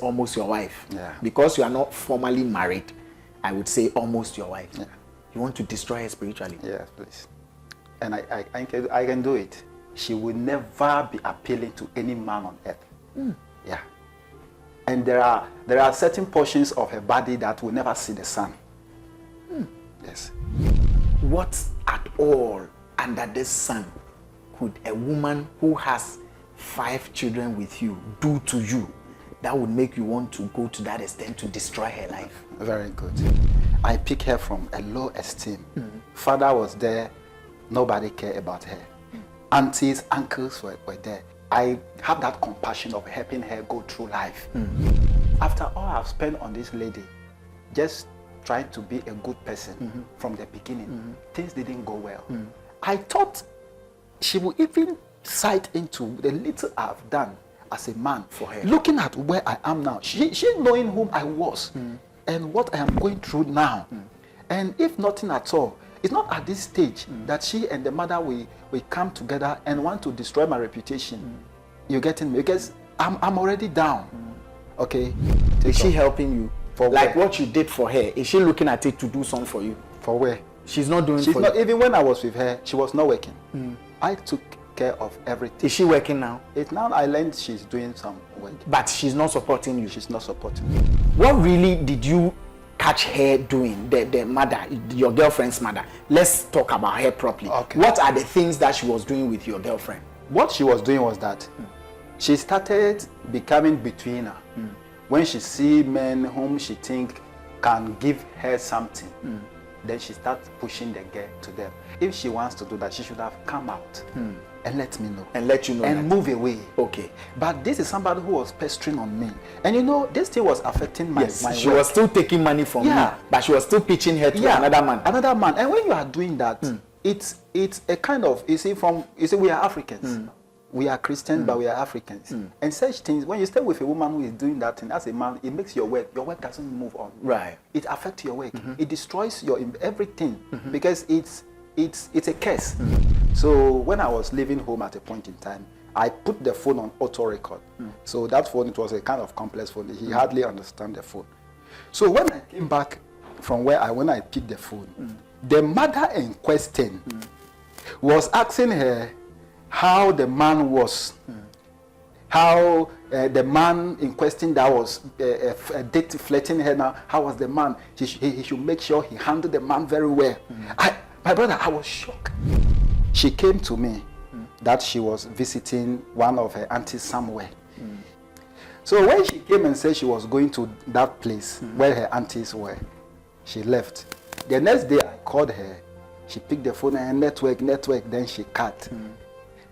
almost your wife. Yeah. Because you are not formally married, I would say almost your wife. Yeah. You want to destroy her spiritually. Yes, please. And I can do it. She will never be appealing to any man on earth. Yeah. And there are certain portions of her body that will never see the sun. Yes. What at all under this sun could a woman who has 5 children with you do to you that would make you want to go to that extent to destroy her life? Very good. I pick her from a low esteem. Father was there, nobody cared about her. Aunties, uncles were there. I have that compassion of helping her go through life. After all I've spent on this lady, just trying to be a good person from the beginning, things didn't go well. I thought she would even sight into the little I've done as a man for her. Looking at where I am now, she knowing whom I was and what I am going through now. And if nothing at all, it's not at this stage that she and the mother will come together and want to destroy my reputation. You're getting me? Because I'm already down. Okay? Is she helping you? For like where? what you did for her, is she looking at it to do something for you? For where? She's not doing She's for not, you. even when I was with her, she was not working. I took care of everything. Is she working now? It's now I learned she's doing some work. But she's not supporting you. She's not supporting me. What really did you catch her doing, the mother, your girlfriend's mother? Let's talk about her properly. Okay. What are the things that she was doing with your girlfriend? What she was doing was that she started becoming betweener. When she see men whom she think can give her something, then she starts pushing the girl to them. If she wants to do that, she should have come out and let me know. And let you know. And move away. Okay. But this is somebody who was pestering on me. And you know, this thing was affecting my She work. was still taking money from you, but she was still pitching her to another man. Another man. And when you are doing that, it's a kind of, you see, we are Africans. We are Christians, but we are Africans. And such things, when you stay with a woman who is doing that thing, as a man, it makes your work doesn't move on. Right. It affects your work. It destroys your everything because it's a curse. So when I was leaving home at a point in time, I put the phone on auto record. So that phone, it was a kind of complex phone. He hardly understand the phone. So when I came back from when I picked the phone, the mother in question was asking her how the man was, how the man in question that was flirting her now, how was the man? He should make sure he handled the man very well. My brother, I was shocked. She came to me that she was visiting one of her aunties somewhere. So when she came and said she was going to that place where her aunties were, she left. The next day I called her, she picked the phone and network, then she cut.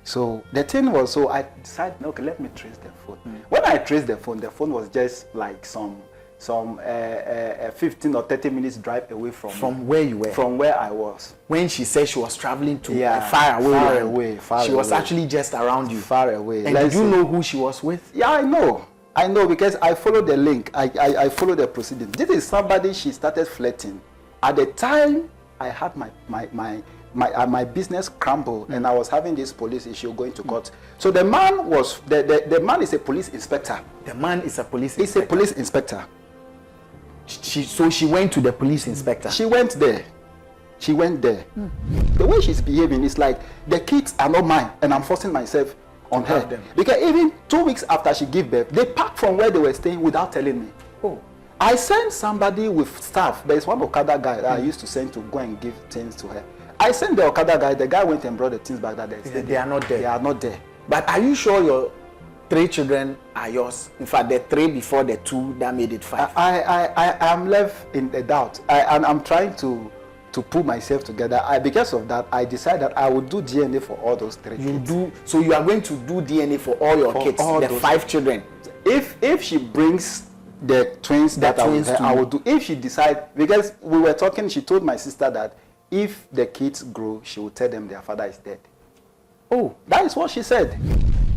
So the thing was, so I decided, okay, let me trace the phone. When I traced the phone was just like some 15 or 30 minutes drive away from where you were. From where I was. When she said she was traveling to far away, she was actually just around you. Far away. And did you know who she was with? Yeah, I know because I followed the link. I followed the proceedings. This is somebody she started flirting. At the time, I had my business crumbled and I was having this police issue going to court. So the man was, the man is a police inspector. The man is a police inspector. He's a police inspector. So she went to the police inspector. She went there. The way she's behaving is like the kids are not mine and I'm forcing myself on her. Because even 2 weeks after she gave birth, they packed from where they were staying without telling me. Oh. I sent somebody with staff. There is one Okada guy that I used to send to go and give things to her. I sent the Okada guy. The guy went and brought the things back that they are not there. They are not there. But are you sure your 3 children are yours? In fact, the 3 before the 2 that made it 5. I am left in a doubt. And I'm trying to pull myself together. Because of that, I decided that I would do DNA for all those 3 kids. So you are going to do DNA for all your kids, the 5 children. If she brings the twins that I will do. If she decides, because we were talking, she told my sister that if the kids grow, she will tell them their father is dead. Oh, that is what she said.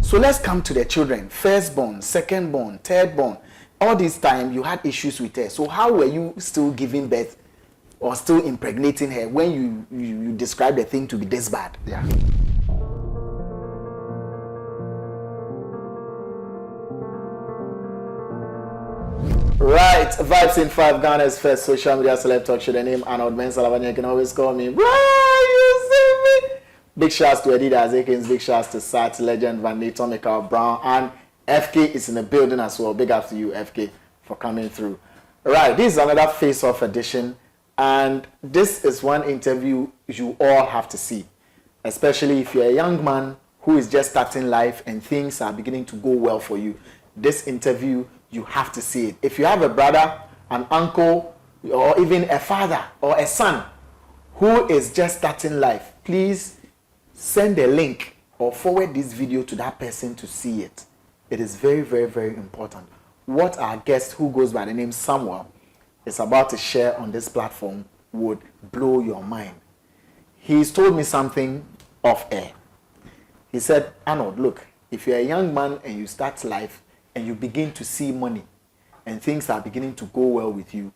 So let's come to the children. Firstborn, secondborn, thirdborn. All this time you had issues with her. So how were you still giving birth or still impregnating her when you described the thing to be this bad? Yeah. Right, Vibes in 5, Ghana's first social media celeb talk show. The name Arnold Ben Salavani. You can always call me. Bro, you see me? Big shouts to Adidas Akins. Big shouts to Sat, Legend, Van Lee, Michael Brown, and FK is in the building as well. Big up to you, FK, for coming through. Right, this is another face-off edition, and this is one interview you all have to see, especially if you're a young man who is just starting life and things are beginning to go well for you. This interview, you have to see it. If you have a brother, an uncle, or even a father or a son who is just starting life, please send a link or forward this video to that person to see it. It is very, very, very important. What our guest, who goes by the name Samuel, is about to share on this platform would blow your mind. He's told me something off air. He said, Arnold, look, if you're a young man and you start life and you begin to see money and things are beginning to go well with you,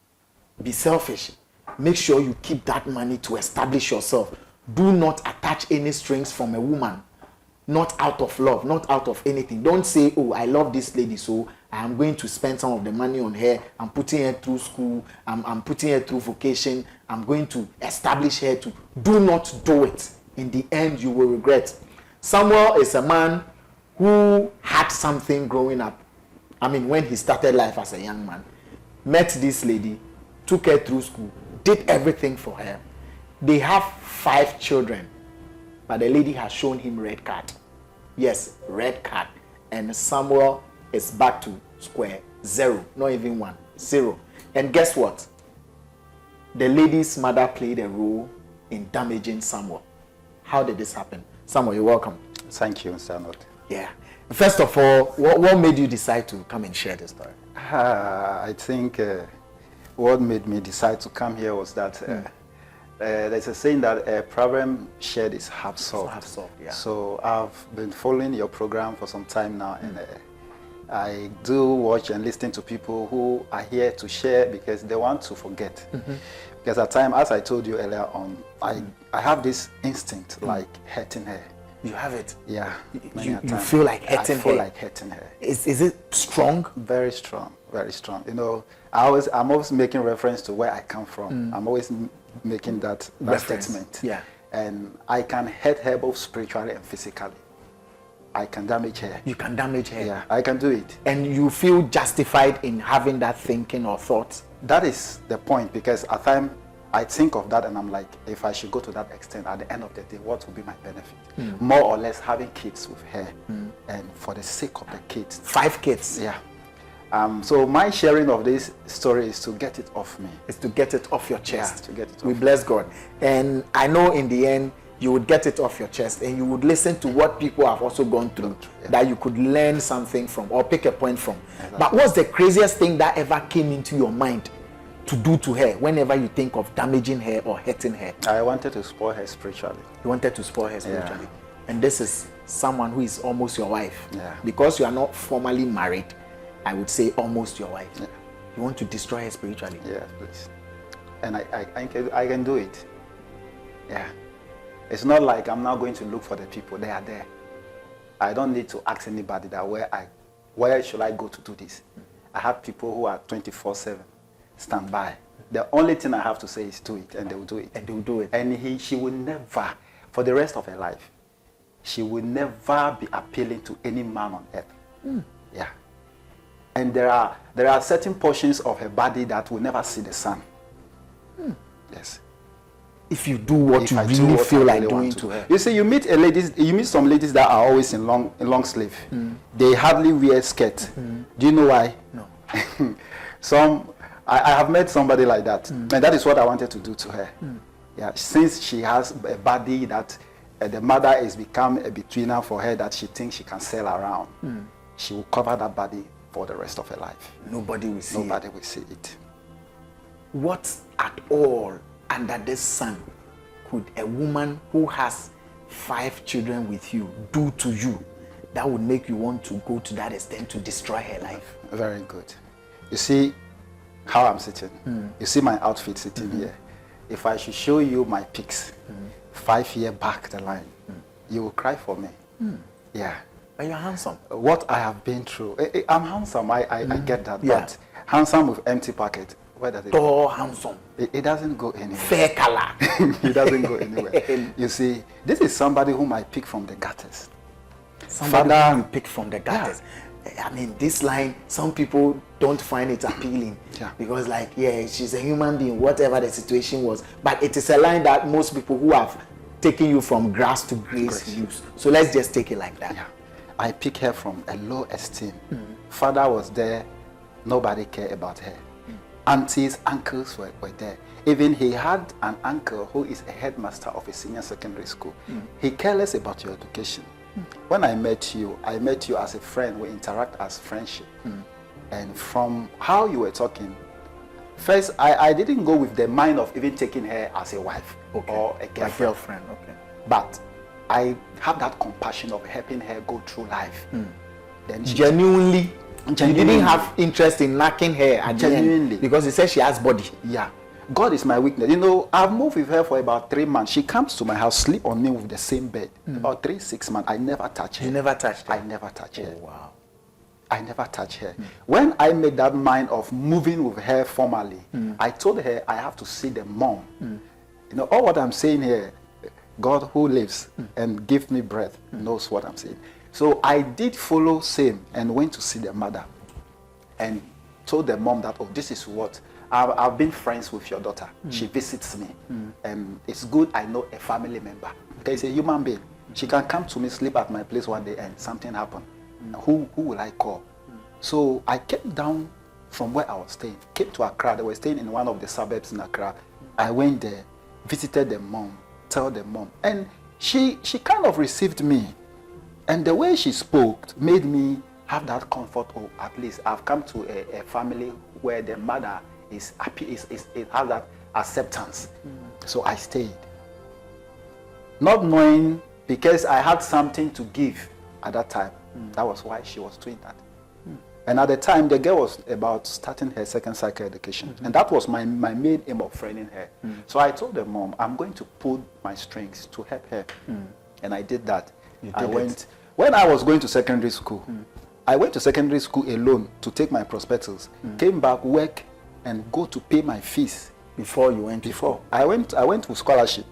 be selfish. Make sure you keep that money to establish yourself. Do not attach any strings from a woman. Not out of love, not out of anything. Don't say, oh, I love this lady, so I'm going to spend some of the money on her. I'm putting her through school. I'm putting her through vocation. I'm going to establish her to. Do not do it. In the end, you will regret. Samuel is a man who had something growing up. I mean, when he started life as a young man, met this lady, took her through school, did everything for her. They have 5 children, but the lady has shown him red card. Yes, red card. And Samuel is back to square 0, not even 1, 0. And guess what? The lady's mother played a role in damaging Samuel. How did this happen? Samuel, you're welcome. Thank you, Mr. Arnold. Yeah. First of all, what made you decide to come and share this story? I think what made me decide to come here was that there's a saying that a problem shared is half solved. Half solved, yeah. So I've been following your program for some time now, and I do watch and listen to people who are here to share because they want to forget. Because at times, as I told you earlier on, I have this instinct like hurting her. You have it? Yeah. You feel like hurting her? I feel like hurting her. Is it strong? Very strong, very strong. You know, I'm always making reference to where I come from. I'm always making that statement. Yeah. And I can hurt her both spiritually and physically. I can damage her. You can damage her? Yeah, I can do it. And you feel justified in having that thinking or thought? That is the point, because at times I think of that and I'm like, if I should go to that extent, at the end of the day, what will be my benefit? More or less having kids with her, and for the sake of the kids. 5 kids? Yeah. So my sharing of this story is to get it off me. It's to get it off your chest. Yeah, to get it off. We bless God. And I know in the end, you would get it off your chest and you would listen to what people have also gone through, that you could learn something from or pick a point from. Exactly. But what's the craziest thing that ever came into your mind to do to her whenever you think of damaging her or hurting her? I wanted to spoil her spiritually. You wanted to spoil her spiritually. Yeah. And this is someone who is almost your wife. Yeah. Because you are not formally married, I would say almost your wife. Yeah. You want to destroy her spiritually. Yeah, please. And I can do it. Yeah. It's not like I'm now going to look for the people. They are there. I don't need to ask anybody that where should I go to do this? I have people who are 24/7 stand by. The only thing I have to say is do it, and they will do it. And they will do it. And she will never, for the rest of her life, she will never be appealing to any man on earth. Yeah. And there are certain portions of her body that will never see the sun. Yes. If you do what you really feel like doing to her. You see, you meet some ladies that are always in long sleeve. They hardly wear skirt. Do you know why? No. I have met somebody like that, and that is what I wanted to do to her. Yeah, since she has a body that the mother has become a betweener for her that she thinks she can sell around, she will cover that body for the rest of her life. Nobody will see Nobody will see it. What at all under this sun could a woman who has 5 children with you do to you that would make you want to go to that extent to destroy her life? Very good. You see how I'm sitting. You see my outfit sitting here. If I should show you my pics 5 years back the line, you will cry for me. Yeah. But you're handsome. What I have been through, I'm handsome, I get that. Yeah. But Handsome with empty pocket. Where does it go? Tall, handsome. It doesn't go anywhere. Fair color. It doesn't go anywhere. You see, this is somebody whom I pick from the gutters. Somebody Father- who you pick from the gutters. I mean, this line, some people don't find it appealing. Yeah. Because like, yeah, she's a human being, whatever the situation was. But it is a line that most people who have taken you from grass to grace use. So let's just take it like that. Yeah. I pick her from a low esteem. Father was there, nobody cared about her. Aunties, uncles were there. Even he had an uncle who is a headmaster of a senior secondary school. He careless about your education. When I met you as a friend. We interact as friendship. And from how you were talking, first, I didn't go with the mind of even taking her as a wife or a girlfriend. Okay. But I have that compassion of helping her go through life. Then she Genuinely, you Genuinely. didn't have interest in knocking her at the Genuinely. end because you said she has body. Yeah. God is my weakness. You know, I've moved with her for about 3 months. She comes to my house, sleep on me with the same bed. About 3-6 months, I never touch her. You never touched her. I never touch her. Oh, wow. I never touch her. When I made that mind of moving with her formally, I told her I have to see the mom. You know, all what I'm saying here, God who lives and gives me breath knows what I'm saying. So I did follow same and went to see the mother and told the mom that, oh, this is what, I've been friends with your daughter. She visits me. And it's good I know a family member. Because it's a human being. She can come to me, sleep at my place one day and something happened. Who will I call? So I came down from where I was staying, came to Accra. They were staying in one of the suburbs in Accra. I went there, visited the mom, told the mom. And she kind of received me. And the way she spoke made me have that comfort. Oh, at least I've come to a family where the mother is happy, it has that acceptance. So I stayed. Not knowing, because I had something to give at that time. That was why she was doing that. And at the time, the girl was about starting her second cycle education. And that was my main aim of training her. So I told the mom, I'm going to pull my strings to help her. And I did that. When I was going to secondary school, I went to secondary school alone to take my prospectus, came back, work, and go to pay my fees. Before you went? Before. I went with scholarship.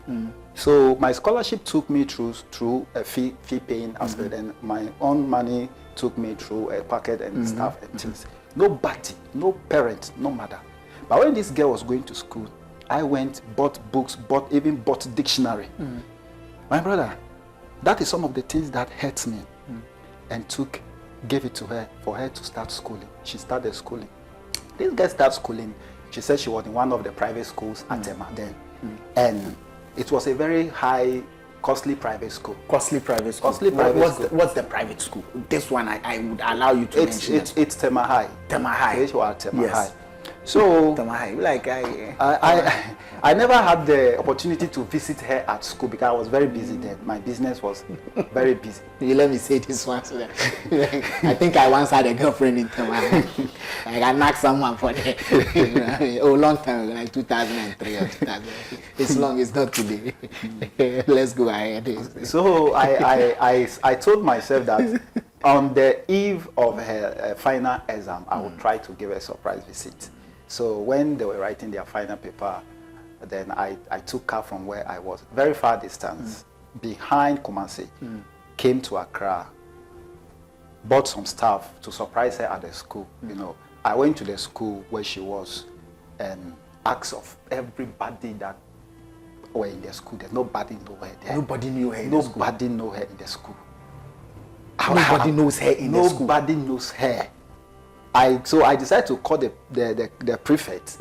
So my scholarship took me through a fee paying aspect, and my own money took me through a packet and stuff and things. Nobody, no parent, no mother. But when this girl was going to school, I went, bought books, even bought dictionary. My brother, that is some of the things that hurt me, and gave it to her for her to start schooling. She started schooling. This girl started schooling. She said she was in one of the private schools at Tema then. And it was a very high, costly private school. Costly private school. What's the private school? This one I would allow you to mention. It's Tema High. Tema High. Tema High. So Tema High. Like I never had the opportunity to visit her at school because I was very busy then. My business was very busy. You let me say this one so that I think I once had a girlfriend in Tema High. Like I knocked someone for that. Long time ago, like 2003 or 2000. It's long, it's not today. Let's go ahead. So I told myself that on the eve of her final exam, I would try to give her a surprise visit. So when they were writing their final paper, then I took her from where I was, very far distance, behind Kumasi, came to Accra, bought some stuff to surprise her at the school. You know, I went to the school where she was and asked of everybody that were in the school. There's nobody knew her there. Nobody knew her in the school. Nobody knew her in the school. Nobody knows her in the school. Nobody knows her. So I decided to call the prefect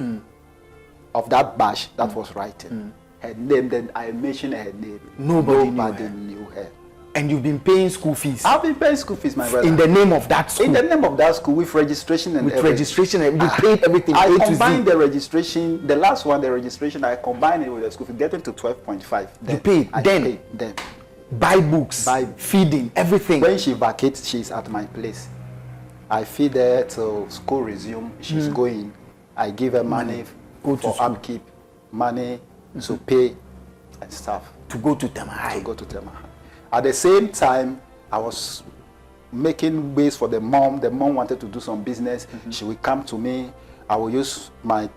of that batch that was writing her name. Then I mentioned her name. Nobody knew her. And you've been paying school fees? I've been paying school fees, my brother. In the name of that school? In the name of that school, with registration and with everything. Registration, you paid everything. I combined the registration, the last one, the registration, I combined it with the school fee, getting to 12.5. You paid? Then? Buy books, feeding, everything. When she vacates, she's at my place. I feed her till school resume. She's going. I give her money for upkeep, money to pay and stuff. To go to Tema High. To go to Tema High. At the same time, I was making ways for the mom. The mom wanted to do some business. She would come to me. I will use my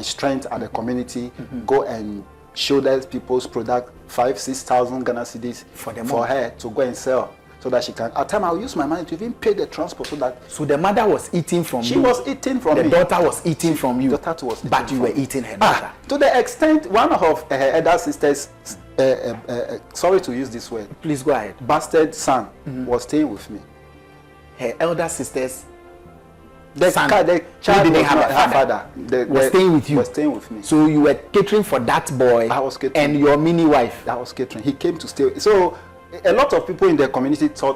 strength at the community, go and show those people's product 5,000-6,000 Ghana cedis for her to go and sell, so that she can. At time, I will use my money to even pay the transport, so that. So the mother was eating from you. She was eating from me. The daughter was eating from you. The daughter was eating but you from were me. eating her daughter. To the extent, one of her elder sisters, sorry to use this word, Please go ahead. bastard son, was staying with me. Her elder sisters. The child didn't have a father. Was staying with you. Was staying with me. So you were catering for that boy. I was catering. And your mini wife. That was catering. He came to stay. So a lot of people in the community thought